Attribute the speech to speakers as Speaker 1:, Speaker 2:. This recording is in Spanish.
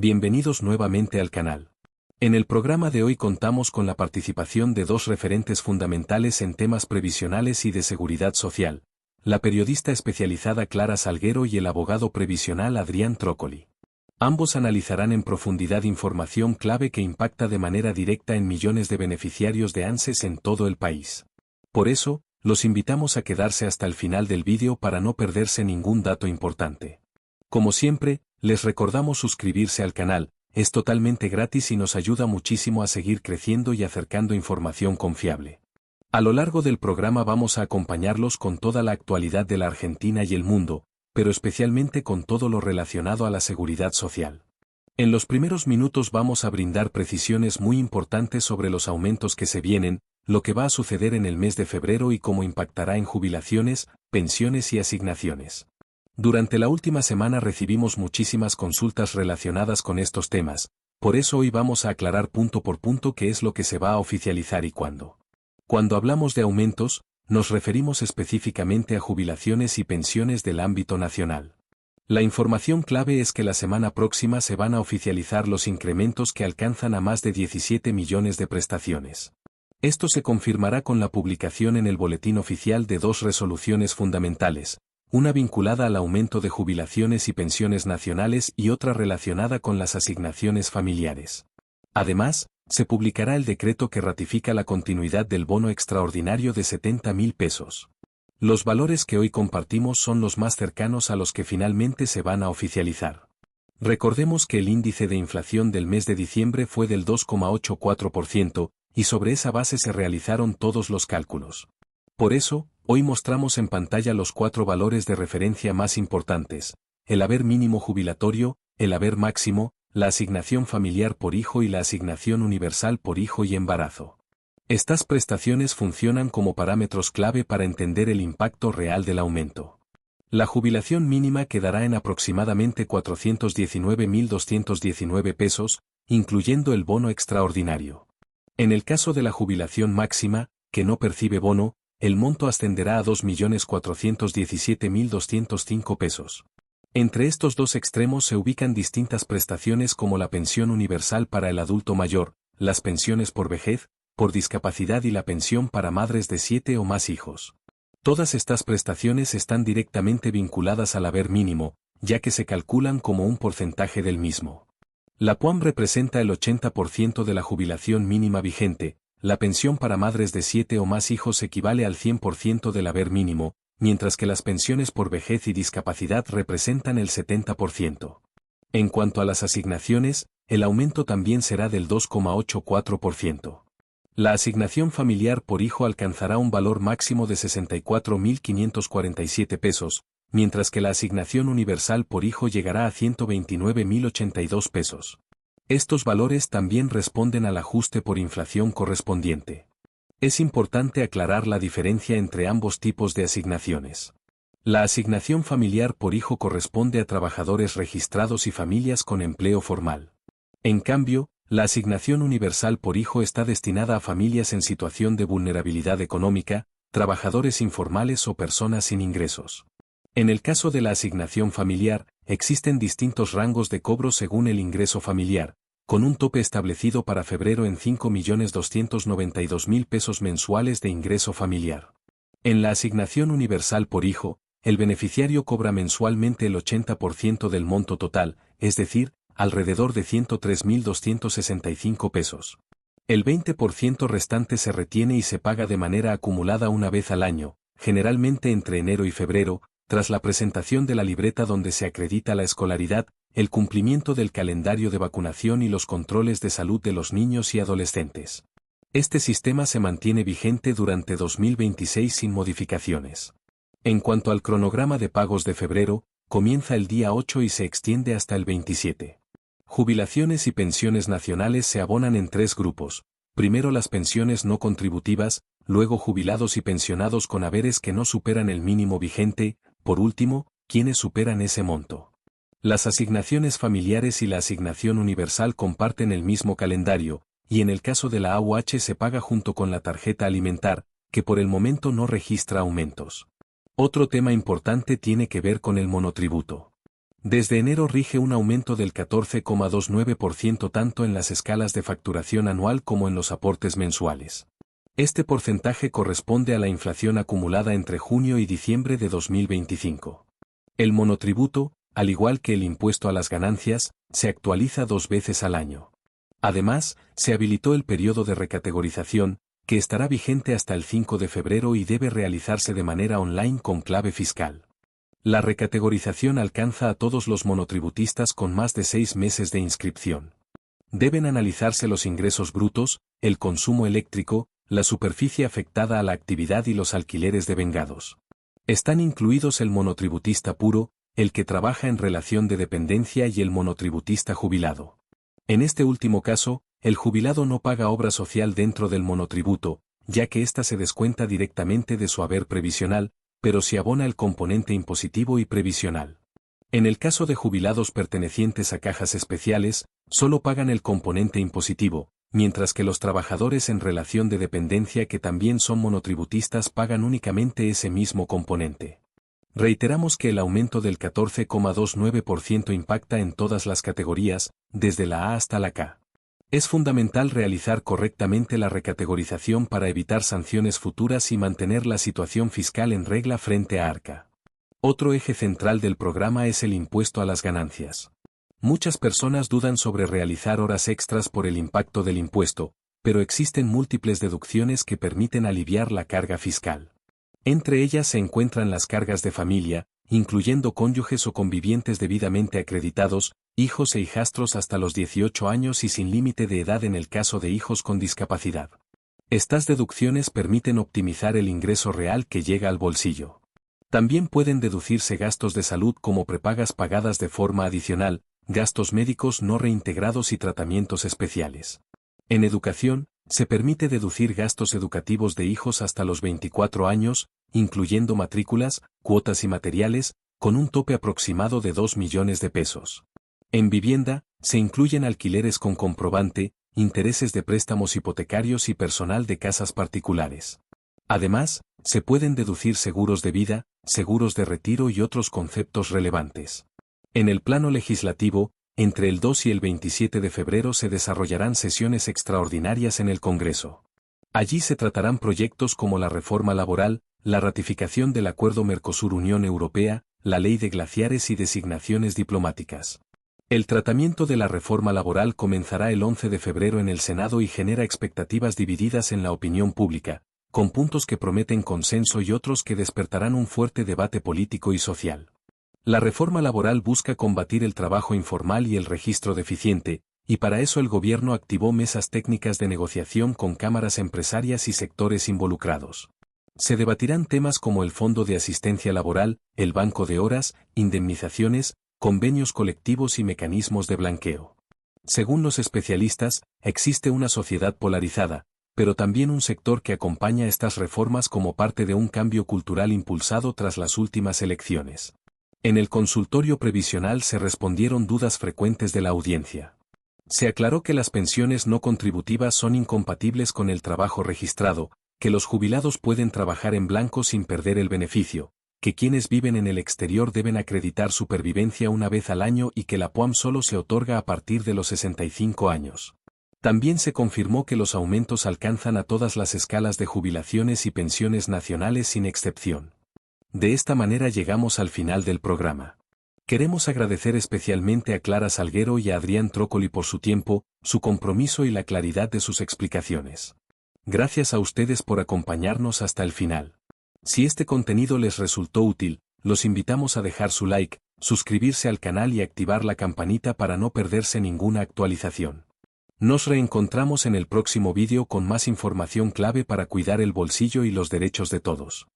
Speaker 1: Bienvenidos nuevamente al canal. En el programa de hoy contamos con la participación de dos referentes fundamentales en temas previsionales y de seguridad social, la periodista especializada Clara Salguero y el abogado previsional Adrián Trócoli. Ambos analizarán en profundidad información clave que impacta de manera directa en millones de beneficiarios de ANSES en todo el país. Por eso, los invitamos a quedarse hasta el final del vídeo para no perderse ningún dato importante. Como siempre, les recordamos suscribirse al canal, es totalmente gratis y nos ayuda muchísimo a seguir creciendo y acercando información confiable. A lo largo del programa vamos a acompañarlos con toda la actualidad de la Argentina y el mundo, pero especialmente con todo lo relacionado a la seguridad social. En los primeros minutos vamos a brindar precisiones muy importantes sobre los aumentos que se vienen, lo que va a suceder en el mes de febrero y cómo impactará en jubilaciones, pensiones y asignaciones. Durante la última semana recibimos muchísimas consultas relacionadas con estos temas, por eso hoy vamos a aclarar punto por punto qué es lo que se va a oficializar y cuándo. Cuando hablamos de aumentos, nos referimos específicamente a jubilaciones y pensiones del ámbito nacional. La información clave es que la semana próxima se van a oficializar los incrementos que alcanzan a más de 17 millones de prestaciones. Esto se confirmará con la publicación en el Boletín Oficial de dos resoluciones fundamentales, una vinculada al aumento de jubilaciones y pensiones nacionales y otra relacionada con las asignaciones familiares. Además, se publicará el decreto que ratifica la continuidad del bono extraordinario de 70.000 pesos. Los valores que hoy compartimos son los más cercanos a los que finalmente se van a oficializar. Recordemos que el índice de inflación del mes de diciembre fue del 2,84%, y sobre esa base se realizaron todos los cálculos. Por eso, hoy mostramos en pantalla los cuatro valores de referencia más importantes: el haber mínimo jubilatorio, el haber máximo, la asignación familiar por hijo y la asignación universal por hijo y embarazo. Estas prestaciones funcionan como parámetros clave para entender el impacto real del aumento. La jubilación mínima quedará en aproximadamente 419.219 pesos, incluyendo el bono extraordinario. En el caso de la jubilación máxima, que no percibe bono, el monto ascenderá a 2.417.205 pesos. Entre estos dos extremos se ubican distintas prestaciones como la pensión universal para el adulto mayor, las pensiones por vejez, por discapacidad y la pensión para madres de 7 o más hijos. Todas estas prestaciones están directamente vinculadas al haber mínimo, ya que se calculan como un porcentaje del mismo. La PUAM representa el 80% de la jubilación mínima vigente, la pensión para madres de 7 o más hijos equivale al 100% del haber mínimo, mientras que las pensiones por vejez y discapacidad representan el 70%. En cuanto a las asignaciones, el aumento también será del 2,84%. La asignación familiar por hijo alcanzará un valor máximo de 64.547 pesos, mientras que la asignación universal por hijo llegará a 129.082 pesos. Estos valores también responden al ajuste por inflación correspondiente. Es importante aclarar la diferencia entre ambos tipos de asignaciones. La asignación familiar por hijo corresponde a trabajadores registrados y familias con empleo formal. En cambio, la asignación universal por hijo está destinada a familias en situación de vulnerabilidad económica, trabajadores informales o personas sin ingresos. En el caso de la asignación familiar, existen distintos rangos de cobro según el ingreso familiar, con un tope establecido para febrero en 5.292.000 pesos mensuales de ingreso familiar. En la asignación universal por hijo, el beneficiario cobra mensualmente el 80% del monto total, es decir, alrededor de 103.265 pesos. El 20% restante se retiene y se paga de manera acumulada una vez al año, generalmente entre enero y febrero, tras la presentación de la libreta donde se acredita la escolaridad, el cumplimiento del calendario de vacunación y los controles de salud de los niños y adolescentes. Este sistema se mantiene vigente durante 2026 sin modificaciones. En cuanto al cronograma de pagos de febrero, comienza el día 8 y se extiende hasta el 27. Jubilaciones y pensiones nacionales se abonan en tres grupos: primero las pensiones no contributivas, luego jubilados y pensionados con haberes que no superan el mínimo vigente, por último, quienes superan ese monto. Las asignaciones familiares y la asignación universal comparten el mismo calendario, y en el caso de la AUH se paga junto con la tarjeta alimentar, que por el momento no registra aumentos. Otro tema importante tiene que ver con el monotributo. Desde enero rige un aumento del 14,29% tanto en las escalas de facturación anual como en los aportes mensuales. Este porcentaje corresponde a la inflación acumulada entre junio y diciembre de 2025. El monotributo, al igual que el impuesto a las ganancias, se actualiza 2 veces al año. Además, se habilitó el periodo de recategorización, que estará vigente hasta el 5 de febrero y debe realizarse de manera online con clave fiscal. La recategorización alcanza a todos los monotributistas con más de 6 meses de inscripción. Deben analizarse los ingresos brutos, el consumo eléctrico, la superficie afectada a la actividad y los alquileres devengados. Están incluidos el monotributista puro, el que trabaja en relación de dependencia y el monotributista jubilado. En este último caso, el jubilado no paga obra social dentro del monotributo, ya que ésta se descuenta directamente de su haber previsional, pero sí abona el componente impositivo y previsional. En el caso de jubilados pertenecientes a cajas especiales, solo pagan el componente impositivo, mientras que los trabajadores en relación de dependencia que también son monotributistas pagan únicamente ese mismo componente. Reiteramos que el aumento del 14,29% impacta en todas las categorías, desde la A hasta la K. Es fundamental realizar correctamente la recategorización para evitar sanciones futuras y mantener la situación fiscal en regla frente a Arca. Otro eje central del programa es el impuesto a las ganancias. Muchas personas dudan sobre realizar horas extras por el impacto del impuesto, pero existen múltiples deducciones que permiten aliviar la carga fiscal. Entre ellas se encuentran las cargas de familia, incluyendo cónyuges o convivientes debidamente acreditados, hijos e hijastros hasta los 18 años y sin límite de edad en el caso de hijos con discapacidad. Estas deducciones permiten optimizar el ingreso real que llega al bolsillo. También pueden deducirse gastos de salud como prepagas pagadas de forma adicional, gastos médicos no reintegrados y tratamientos especiales. En educación, se permite deducir gastos educativos de hijos hasta los 24 años, incluyendo matrículas, cuotas y materiales, con un tope aproximado de 2 millones de pesos. En vivienda, se incluyen alquileres con comprobante, intereses de préstamos hipotecarios y personal de casas particulares. Además, se pueden deducir seguros de vida, seguros de retiro y otros conceptos relevantes. En el plano legislativo, entre el 2 y el 27 de febrero se desarrollarán sesiones extraordinarias en el Congreso. Allí se tratarán proyectos como la reforma laboral, la ratificación del Acuerdo Mercosur-Unión Europea, la ley de glaciares y designaciones diplomáticas. El tratamiento de la reforma laboral comenzará el 11 de febrero en el Senado y genera expectativas divididas en la opinión pública, con puntos que prometen consenso y otros que despertarán un fuerte debate político y social. La reforma laboral busca combatir el trabajo informal y el registro deficiente, y para eso el gobierno activó mesas técnicas de negociación con cámaras empresarias y sectores involucrados. Se debatirán temas como el Fondo de Asistencia Laboral, el Banco de Horas, indemnizaciones, convenios colectivos y mecanismos de blanqueo. Según los especialistas, existe una sociedad polarizada, pero también un sector que acompaña estas reformas como parte de un cambio cultural impulsado tras las últimas elecciones. En el consultorio previsional se respondieron dudas frecuentes de la audiencia. Se aclaró que las pensiones no contributivas son incompatibles con el trabajo registrado, que los jubilados pueden trabajar en blanco sin perder el beneficio, que quienes viven en el exterior deben acreditar supervivencia una vez al año y que la PUAM solo se otorga a partir de los 65 años. También se confirmó que los aumentos alcanzan a todas las escalas de jubilaciones y pensiones nacionales sin excepción. De esta manera llegamos al final del programa. Queremos agradecer especialmente a Clara Salguero y a Adrián Trócoli por su tiempo, su compromiso y la claridad de sus explicaciones. Gracias a ustedes por acompañarnos hasta el final. Si este contenido les resultó útil, los invitamos a dejar su like, suscribirse al canal y activar la campanita para no perderse ninguna actualización. Nos reencontramos en el próximo vídeo con más información clave para cuidar el bolsillo y los derechos de todos.